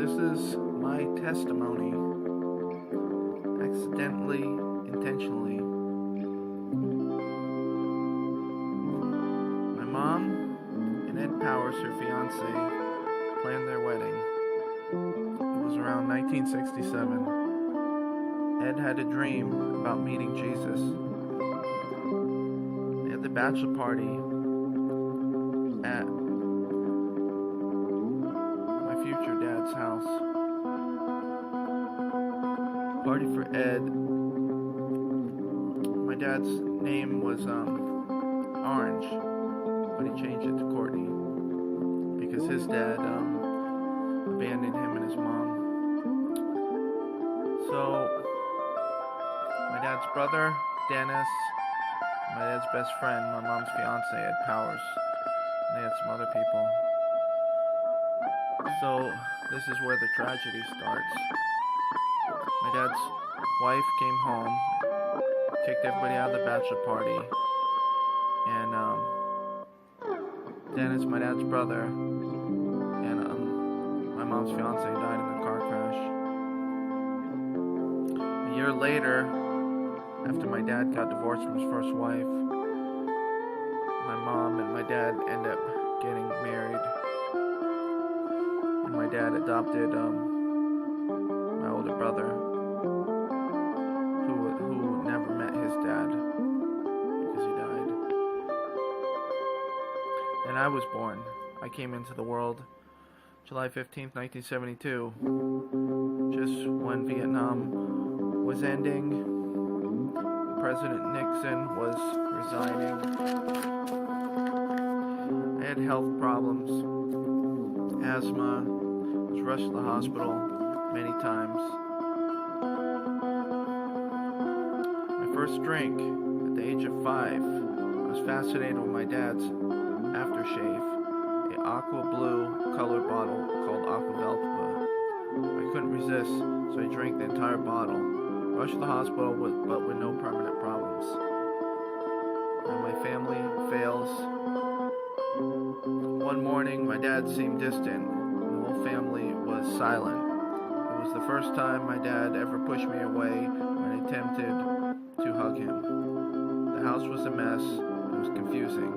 this is my testimony, accidentally, intentionally. My mom and Ed Powers, her fiance, planned their wedding. It was around 1967. Ed had a dream about meeting Jesus. They had the bachelor party at my future dad's house. Party for Ed. My dad's name was Orange, but he changed it to Courtney because his dad abandoned him and his mom. So my dad's brother, Dennis, my dad's best friend, my mom's fiance, Ed Powers. They had some other people. So this is where the tragedy starts. My dad's wife came home, kicked everybody out of the bachelor party, and Dennis, my dad's brother, and my mom's fiance died in a car crash. A year later, after my dad got divorced from his first wife, my mom and my dad end up getting married, and my dad adopted my older brother, who never met his dad because he died. And I was born. I came into the world July 15th, 1972, just when Vietnam was ending. President Nixon was resigning. I had health problems, asthma, was rushed to the hospital many times. My first drink at the age of 5, I was fascinated with my dad's aftershave, an aqua blue colored bottle called Aqua Velva. I couldn't resist, so I drank the entire bottle. Rushed to the hospital but with no permanent problems. And my family fails. One morning, my dad seemed distant. The whole family was silent. It was the first time my dad ever pushed me away when I attempted to hug him. The house was a mess. It was confusing.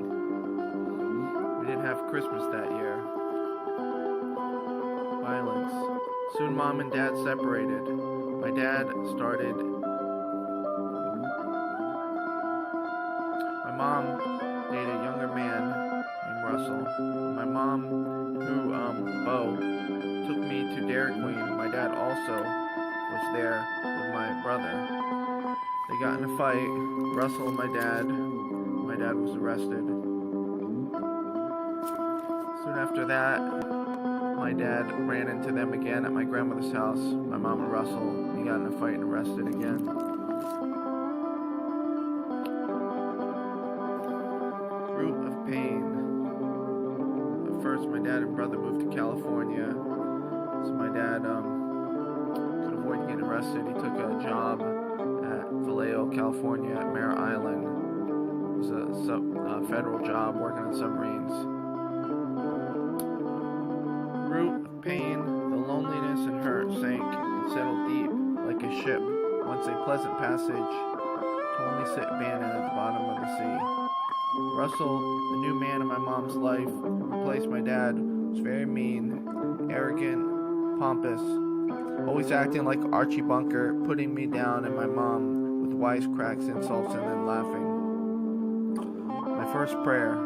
We didn't have Christmas that year. Violence. Soon mom and dad separated. My dad started. My mom dated a younger man named Russell. My mom, Bo, took me to Dairy Queen. My dad also was there with my brother. They got in a fight. Russell and my dad. My dad was arrested. Soon after that, my dad ran into them again at my grandmother's house. My mom and Russell. He got in a fight and arrested again. Root of pain. At first, my dad and brother moved to California, so my dad could avoid getting arrested. He took a job at Vallejo, California, at Mare Island. It was a federal job working on submarines. Root of pain. The loneliness and hurt sank and settled deep like a ship, once a pleasant passage to only sit abandoned at the bottom of the sea. Russell, the new man in my mom's life, who replaced my dad, was very mean, arrogant, pompous, always acting like Archie Bunker, putting me down and my mom with wisecracks, insults, and then laughing. My first prayer.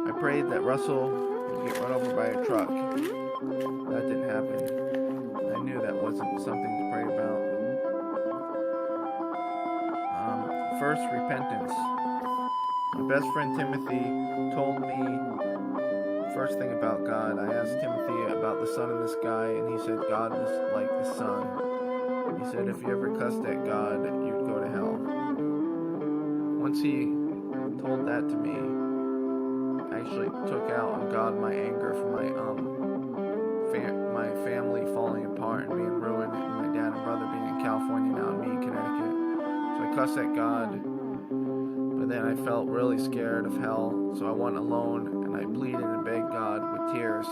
I prayed that Russell would get run over by a truck. That didn't happen. I knew that wasn't something to pray about. First, repentance. My best friend Timothy told me first thing about God. I asked Timothy about the sun in the sky, and he said God was like the sun. He said if you ever cussed at God, you'd go to hell. Once he told that to me, I actually took out on God my anger for my family falling apart and being ruined, and my dad and brother being in California now and me in Connecticut. So I cussed at God, but then I felt really scared of hell, so I went alone and I pleaded and begged God with tears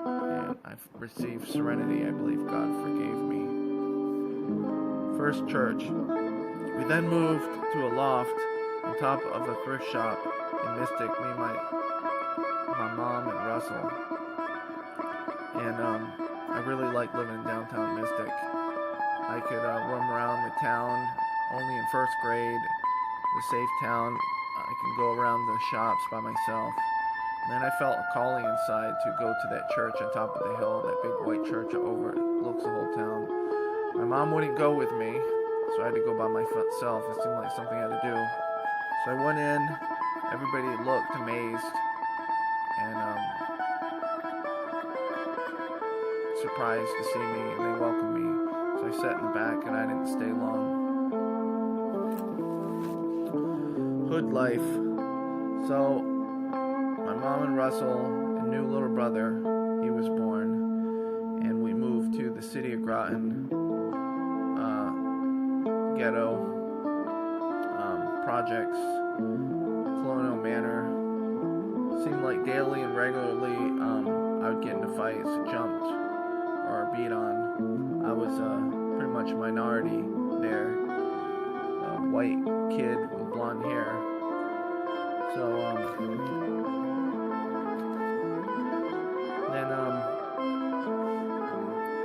and I've received serenity. I believe God forgave me. First church. We then moved to a loft on top of a thrift shop in Mystic, me and my mom and Russell. And I really like living in downtown Mystic. I could roam around the town only in first grade, the safe town. I can go around the shops by myself. And then I felt a calling inside to go to that church on top of the hill, that big white church overlooks the whole town. My mom wouldn't go with me, so I had to go by myself. It seemed like something I had to do. So I went in, everybody looked amazed, and surprised to see me, and they welcomed me. So I sat in the back, and I didn't stay long. Hood life. So my mom and Russell, a new little brother, he was born, and we moved to the city of Groton, ghetto, projects, Colonial Manor. Seemed like daily and regularly I would get into fights, jumped, or beat on. I was pretty much a minority there, a white kid with blonde hair. So then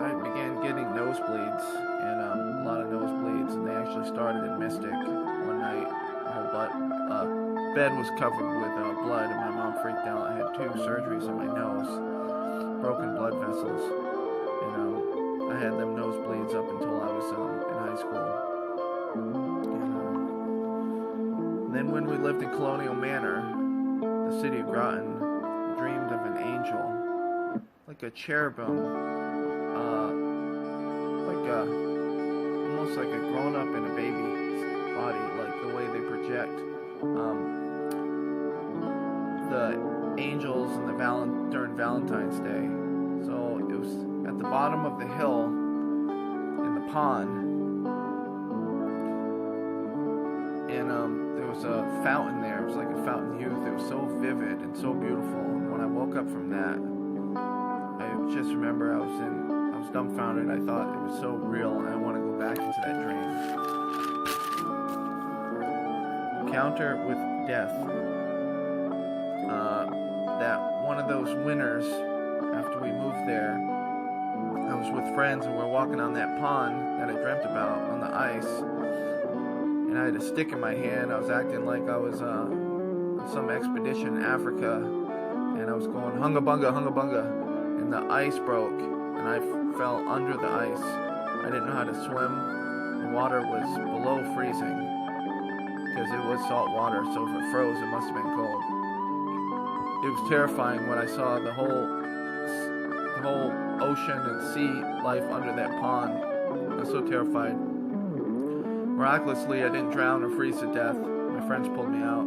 I began getting nosebleeds, and a lot of nosebleeds, and they actually started in Mystic one night. The whole bed was covered with blood, and my mom freaked out. I had 2 surgeries on my nose, broken blood vessels, and I had them nosebleeds up until I was in high school. And then when we lived in Colonial Manor, the city of Groton, I dreamed of an angel, like a cherubim, almost like a grown-up in a baby's body, like the way they project the angels and during Valentine's Day. So it was at the bottom of the hill in the pond, and there was a fountain there. It was like a fountain of youth. It was so vivid and so beautiful. And when I woke up from that, I just remember I was dumbfounded. I thought it was so real, and I want to go back into that dream. Encounter with death. That one of those winters after we moved there, I was with friends and we were walking on that pond that I dreamt about on the ice, and I had a stick in my hand. I was acting like I was on some expedition in Africa, and I was going hunga bunga, and the ice broke, and I fell under the ice. I didn't know how to swim. The water was below freezing because it was salt water, so if it froze, it must have been cold. It was terrifying when I saw the whole ocean and sea life under that pond. I was so terrified. Miraculously, I didn't drown or freeze to death. My friends pulled me out,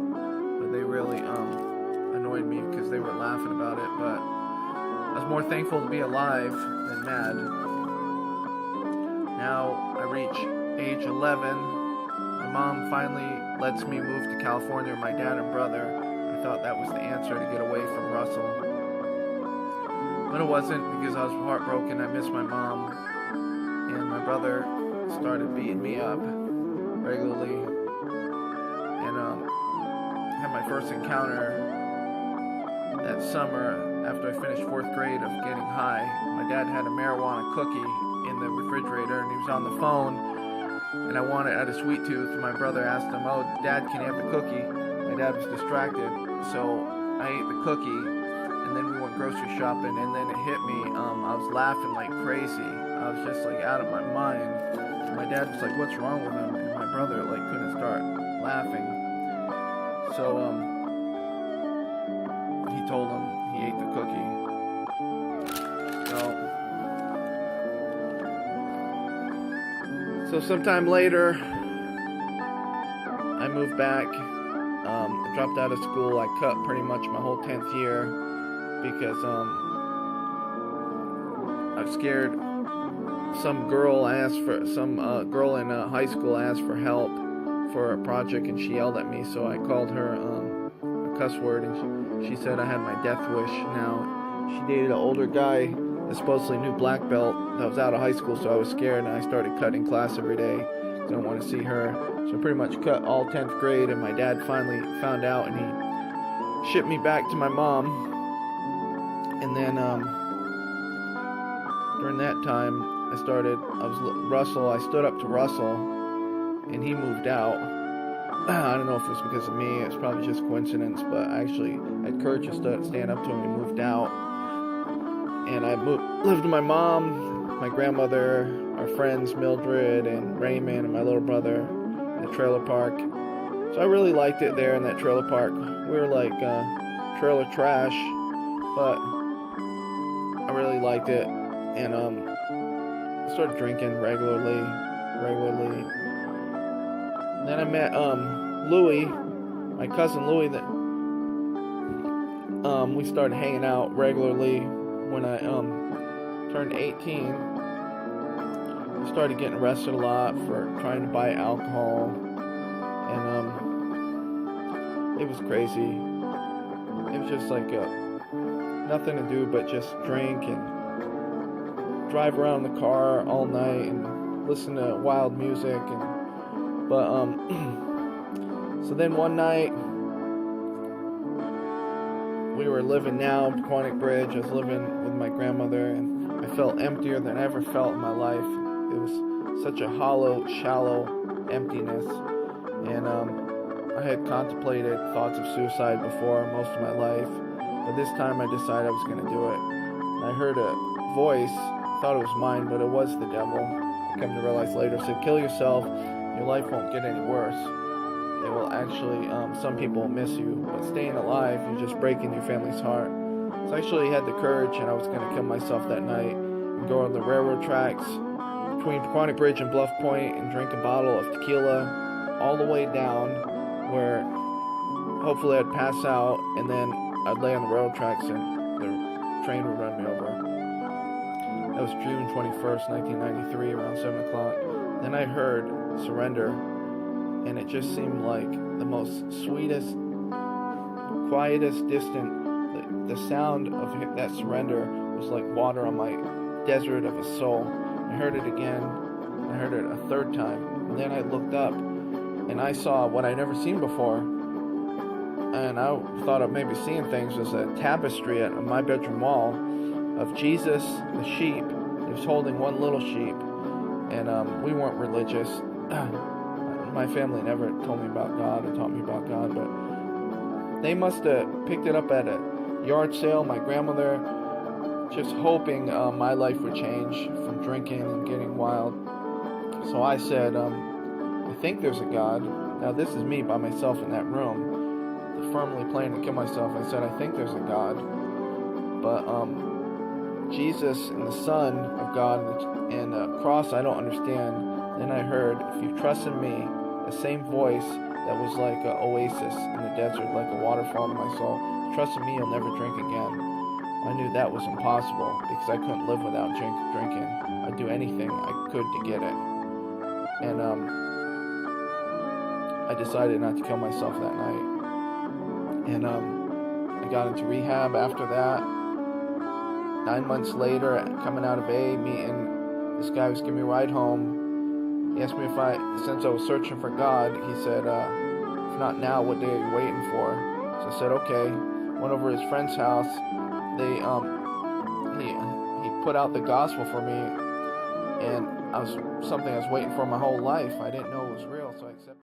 but they really annoyed me because they were laughing about it. But I was more thankful to be alive than mad. Now I reach age 11. My mom finally lets me move to California with my dad and brother. I thought that was the answer to get away from Russell. But it wasn't, because I was heartbroken. I missed my mom, and my brother started beating me up regularly. And I had my first encounter that summer after I finished 4th grade of getting high. My dad had a marijuana cookie in the refrigerator, and he was on the phone, and I had a sweet tooth. My brother asked him, "Oh, Dad, can you have the cookie?" My dad was distracted, so I ate the cookie, and then we went grocery shopping, and then it hit me. I was laughing like crazy. I was just like out of my mind. And my dad was like, "What's wrong with him?" And my brother like couldn't start laughing. So he told him he ate the cookie. So sometime later, I moved back. I dropped out of school. I cut pretty much my whole 10th year because I was scared. Some girl in high school asked for help for a project, and she yelled at me. So I called her a cuss word, and she said I had my death wish. Now she dated an older guy that supposedly knew black belt that was out of high school, so I was scared, and I started cutting class every day because I didn't want to see her. So I pretty much cut all 10th grade, and my dad finally found out, and he shipped me back to my mom. And then during that time, I stood up to Russell, and he moved out. I don't know if it was because of me, it was probably just coincidence, but I actually had courage to stand up to him. He moved out, and I lived with my mom, my grandmother, our friends Mildred and Raymond, and my little brother in the trailer park. So I really liked it there in that trailer park. We were like trailer trash, but I really liked it, and I started drinking regularly. And then I met Louie, my cousin Louie. That we started hanging out regularly when I turned 18. I started getting arrested a lot for trying to buy alcohol, and it was crazy. It was just like nothing to do but just drink and drive around the car all night and listen to wild music. But so then one night we were living now in Quantic Bridge. I was living with my grandmother, and I felt emptier than I ever felt in my life. It was such a hollow, shallow emptiness, and I had contemplated thoughts of suicide before most of my life, but this time I decided I was going to do it. And I heard a voice, thought it was mine, but it was the devil. I come to realize later, it said, "Kill yourself, your life won't get any worse. It will actually, some people will miss you, but staying alive, you're just breaking your family's heart." So I actually had the courage, and I was going to kill myself that night and go on the railroad tracks between Quantic Bridge and Bluff Point and drink a bottle of tequila all the way down where hopefully I'd pass out, and then I'd lay on the railroad tracks and the train would run me over. That was June 21st, 1993, around 7 o'clock. Then I heard "Surrender," and it just seemed like the most sweetest, quietest, distant. The sound of that surrender was like water on my desert of a soul. I heard it again. I heard it a third time. And then I looked up, and I saw what I'd never seen before. And I thought of maybe seeing things. Was a tapestry on my bedroom wall of Jesus, the sheep. He was holding one little sheep. And we weren't religious. My family never told me about God or taught me about God, but they must have picked it up at a yard sale. My grandmother, just hoping my life would change from drinking and getting wild. So I said, I think there's a God. Now this is me by myself in that room, firmly planning to kill myself. I said, I think there's a God, but Jesus and the Son of God and the cross I don't understand. Then I heard, if you trust in me, the same voice that was like an oasis in the desert, like a waterfall in my soul. Trust in me, you'll never drink again. I knew that was impossible because I couldn't live without drinking. I'd do anything I could to get it. And I decided not to kill myself that night. And I got into rehab after that. 9 months later, coming out of AA meeting, this guy was giving me a ride home. He asked me since I was searching for God, he said, if not now, what day are you waiting for? So I said, okay. Went over to his friend's house. He put out the gospel for me, and something I was waiting for my whole life. I didn't know it was real, so I accepted.